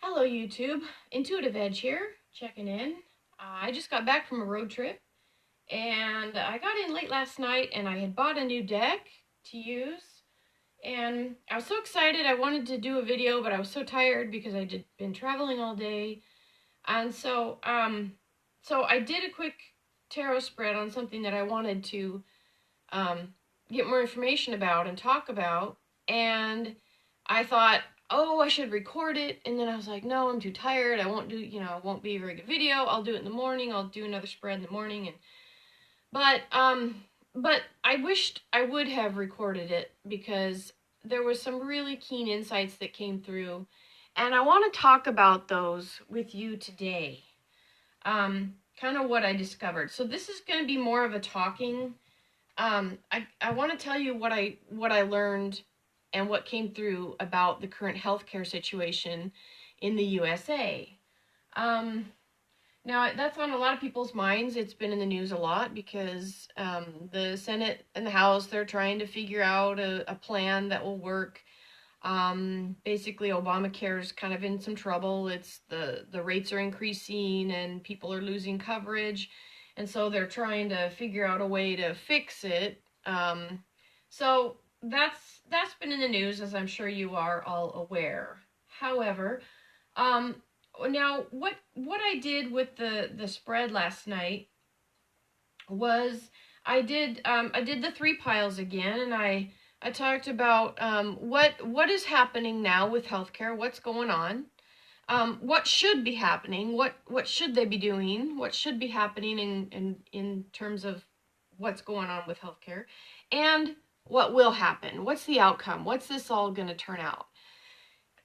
Hello YouTube, Intuitive Edge here, checking in. I just got back from a road trip and I got in late last night and I had bought a new deck to use and I was so excited. I wanted to do a video, but I was so tired because I had been traveling all day. And so I did a quick tarot spread on something that I wanted to get more information about and talk about. And I thought, oh, I should record it. And then I was like, no, I'm too tired. I won't do, it won't be a very good video. I'll do it in the morning. I'll do another spread in the morning. But I wished I would have recorded it because there was some really keen insights that came through. And I want to talk about those with you today. Kind of what I discovered. So this is going to be more of a talking. I want to tell you what I learned and what came through about the current healthcare situation in the USA. Now, that's on a lot of people's minds. It's been in the news a lot because the Senate and the House, they're trying to figure out a plan that will work. Basically, Obamacare is kind of in some trouble. It's the rates are increasing and people are losing coverage. And so they're trying to figure out a way to fix it. So that's been in the news, as I'm sure you are all aware. However, now what I did with the spread last night was I did the three piles again, and I talked about what is happening now with healthcare, what's going on. What should be happening? What should they be doing? What should be happening in terms of what's going on with healthcare, and what will happen? What's the outcome? What's this all going to turn out?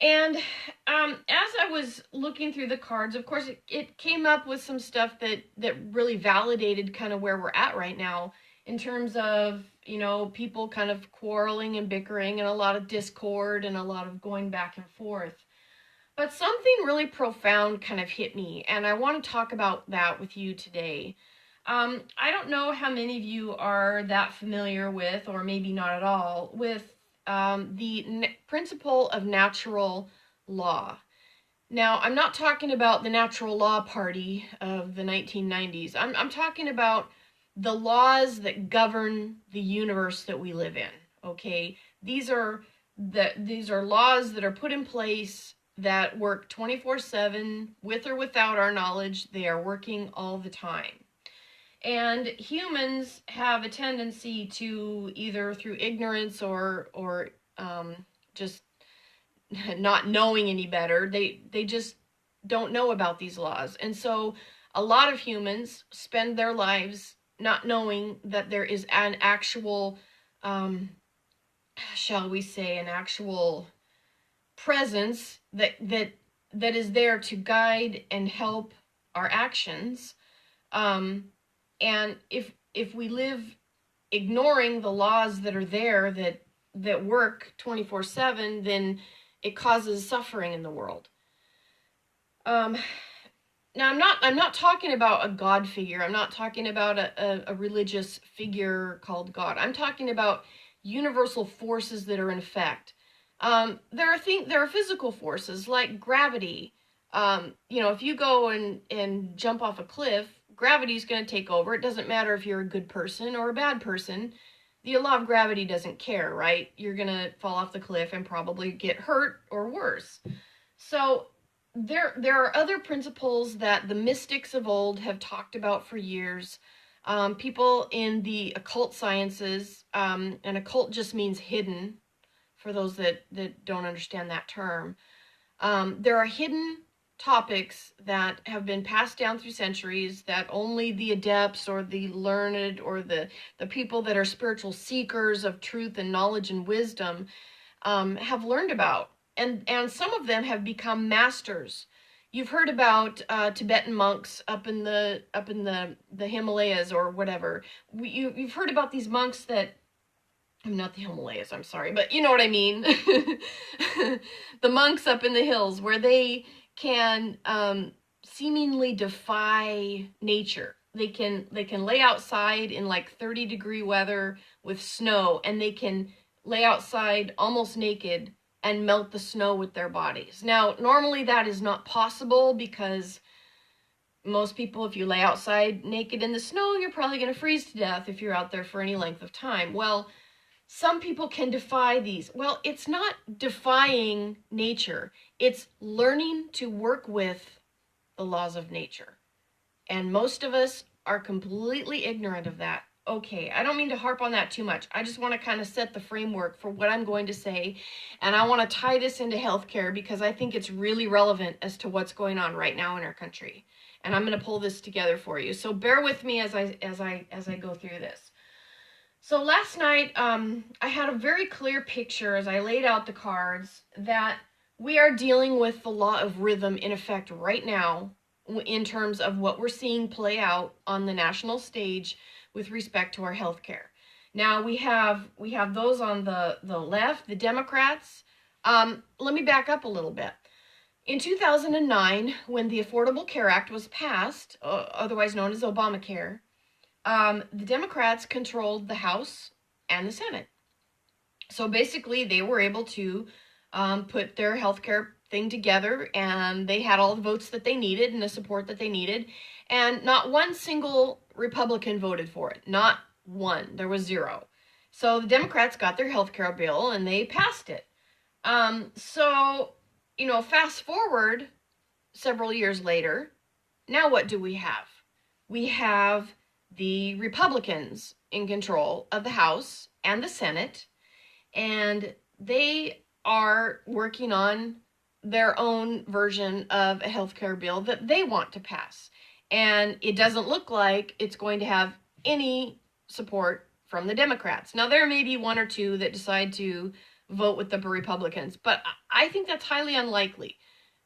And as I was looking through the cards, of course, it came up with some stuff that really validated kind of where we're at right now in terms of, people kind of quarreling and bickering and a lot of discord and a lot of going back and forth. But something really profound kind of hit me, and I want to talk about that with you today. I don't know how many of you are that familiar with, or maybe not at all, with the principle of natural law. Now, I'm not talking about the natural law party of the 1990s. I'm talking about the laws that govern the universe that we live in, okay? These are laws that are put in place that work 24/7, with or without our knowledge. They are working all the time. And humans have a tendency to, either through ignorance or just not knowing any better, they just don't know about these laws. And so a lot of humans spend their lives not knowing that there is an actual, shall we say, an actual presence that is there to guide and help our actions. And if we live ignoring the laws that are there that work 24/7, then it causes suffering in the world. Now I'm not talking about a God figure. I'm not talking about a religious figure called God. I'm talking about universal forces that are in effect. There are physical forces like gravity. If you go and jump off a cliff, gravity's going to take over. It doesn't matter if you're a good person or a bad person. The law of gravity doesn't care, right? You're going to fall off the cliff and probably get hurt or worse. So there are other principles that the mystics of old have talked about for years. People in the occult sciences, and occult just means hidden, for those that don't understand that term. There are hidden topics that have been passed down through centuries that only the adepts or the learned or the people that are spiritual seekers of truth and knowledge and wisdom have learned about. And some of them have become masters. You've heard about Tibetan monks up in the Himalayas or whatever. You've heard about these monks that, not the Himalayas, I'm sorry, but you know what I mean. The monks up in the hills where they can seemingly defy nature. They can lay outside in like 30-degree weather with snow, and they can lay outside almost naked and melt the snow with their bodies. Now, normally that is not possible because most people, if you lay outside naked in the snow, you're probably going to freeze to death if you're out there for any length of time. Well, some people can defy these. Well, it's not defying nature. It's learning to work with the laws of nature. And most of us are completely ignorant of that. Okay, I don't mean to harp on that too much. I just want to kind of set the framework for what I'm going to say. And I want to tie this into healthcare because I think it's really relevant as to what's going on right now in our country. And I'm going to pull this together for you. So bear with me as I go through this. So last night, I had a very clear picture as I laid out the cards that we are dealing with the law of rhythm in effect right now in terms of what we're seeing play out on the national stage with respect to our health care. Now we have those on the left, the Democrats. Let me back up a little bit. In 2009, when the Affordable Care Act was passed, otherwise known as Obamacare, the Democrats controlled the House and the Senate. So basically, they were able to put their healthcare thing together, and they had all the votes that they needed and the support that they needed. And not one single Republican voted for it. Not one. There was zero. So the Democrats got their healthcare bill, and they passed it. So, fast forward several years later, now what do we have? We have the Republicans in control of the House and the Senate, and they are working on their own version of a healthcare bill that they want to pass. And it doesn't look like it's going to have any support from the Democrats. Now, there may be one or two that decide to vote with the Republicans, but I think that's highly unlikely.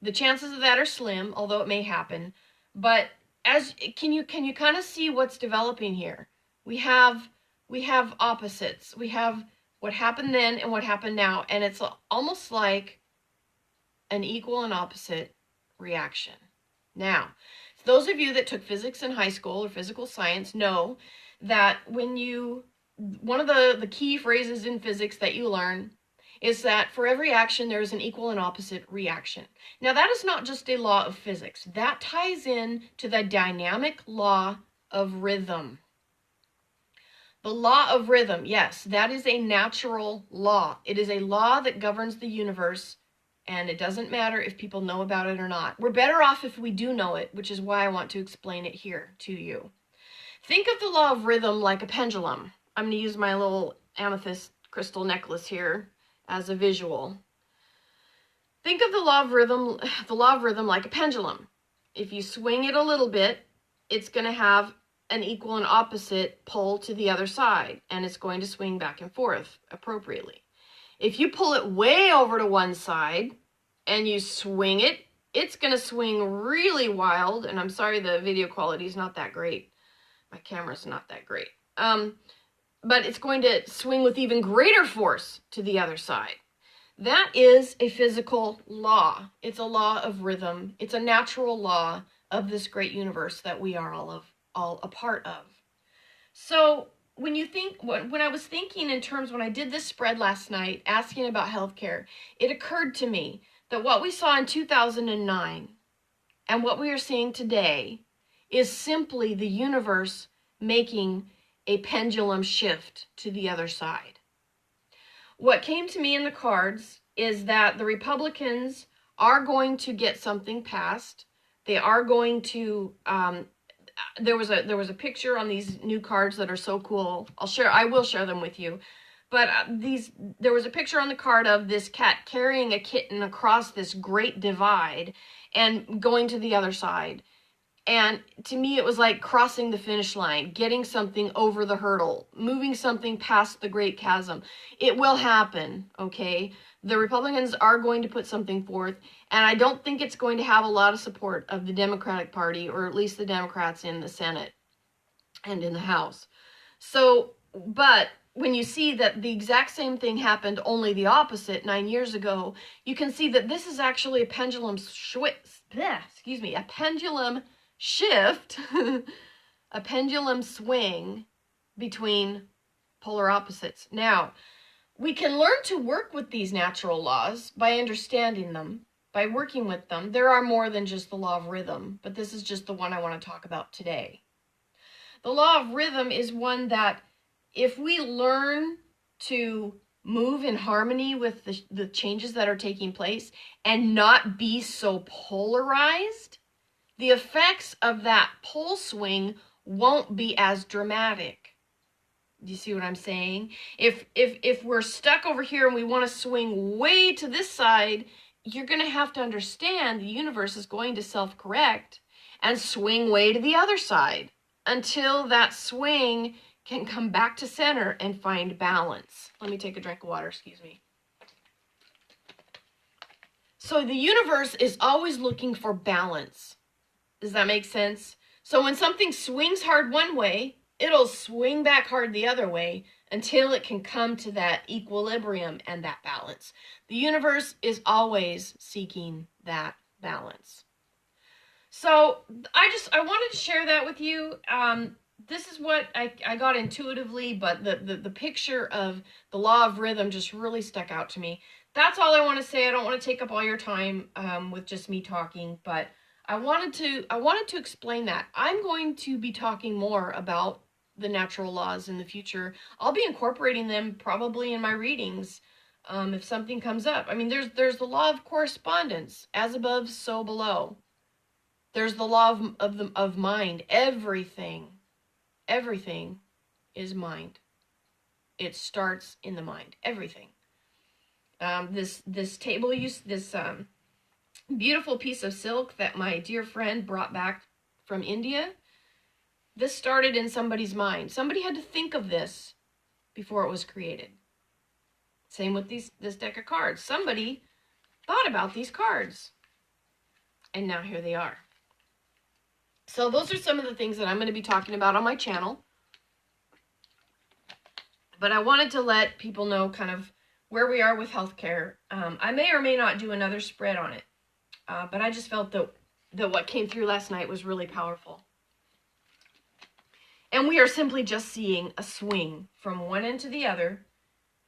The chances of that are slim, although it may happen. But can you kind of see what's developing here? We have opposites. We have what happened then and what happened now, and it's almost like an equal and opposite reaction. Now, those of you that took physics in high school or physical science know that one of the key phrases in physics that you learn is that for every action, there is an equal and opposite reaction. Now, that is not just a law of physics. That ties in to the dynamic law of rhythm. The law of rhythm, yes, that is a natural law. It is a law that governs the universe, and it doesn't matter if people know about it or not. We're better off if we do know it, which is why I want to explain it here to you. Think of the law of rhythm like a pendulum. I'm going to use my little amethyst crystal necklace here as a visual. Think of the law of rhythm like a pendulum. If you swing it a little bit, it's going to have an equal and opposite pull to the other side, and it's going to swing back and forth appropriately. If you pull it way over to one side and you swing it, it's going to swing really wild, and I'm sorry the video quality is not that great. My camera's not that great. But it's going to swing with even greater force to the other side. That is a physical law. It's a law of rhythm. It's a natural law of this great universe that we are all a part of. So when I was thinking in terms, when I did this spread last night, asking about healthcare, it occurred to me that what we saw in 2009 and what we are seeing today is simply the universe making a pendulum shift to the other side. What came to me in the cards is that the Republicans are going to get something passed. They are going to, there was a picture on these new cards that are so cool. I will share them with you. But there was a picture on the card of this cat carrying a kitten across this great divide and going to the other side. And to me, it was like crossing the finish line, getting something over the hurdle, moving something past the great chasm. It will happen, okay? The Republicans are going to put something forth, and I don't think it's going to have a lot of support of the Democratic Party, or at least the Democrats in the Senate and in the House. So, but when you see that the exact same thing happened, only the opposite 9 years ago, you can see that this is actually a pendulum shift, a pendulum swing between polar opposites. Now, we can learn to work with these natural laws by understanding them, by working with them. There are more than just the law of rhythm, but this is just the one I want to talk about today. The law of rhythm is one that if we learn to move in harmony with the changes that are taking place and not be so polarized, the effects of that pole swing won't be as dramatic. Do you see what I'm saying? If we're stuck over here and we want to swing way to this side, you're going to have to understand the universe is going to self-correct and swing way to the other side until that swing can come back to center and find balance. Let me take a drink of water, excuse me. So the universe is always looking for balance. Does that make sense? So when something swings hard one way, it'll swing back hard the other way until it can come to that equilibrium and that balance. The universe is always seeking that balance. So I wanted to share that with you. This is what I got intuitively, but the picture of the law of rhythm just really stuck out to me. That's all I want to say. I don't want to take up all your time with just me talking, but I wanted to explain that. I'm going to be talking more about the natural laws in the future. I'll be incorporating them probably in my readings if something comes up. I mean, there's the law of correspondence, as above, so below. There's the law of mind. Everything is mind. It starts in the mind. Everything. This table use this beautiful piece of silk that my dear friend brought back from India. This started in somebody's mind. Somebody had to think of this before it was created. Same with this deck of cards. Somebody thought about these cards. And now here they are. So those are some of the things that I'm going to be talking about on my channel. But I wanted to let people know kind of where we are with healthcare. I may or may not do another spread on it. But I just felt that what came through last night was really powerful. And we are simply just seeing a swing from one end to the other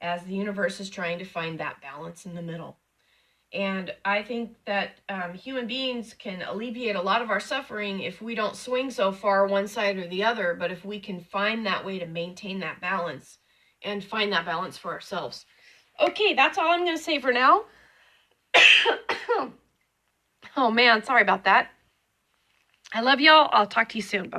as the universe is trying to find that balance in the middle. And I think that human beings can alleviate a lot of our suffering if we don't swing so far one side or the other, but if we can find that way to maintain that balance and find that balance for ourselves. Okay, that's all I'm going to say for now. Oh man, sorry about that. I love y'all. I'll talk to you soon. Bye-bye.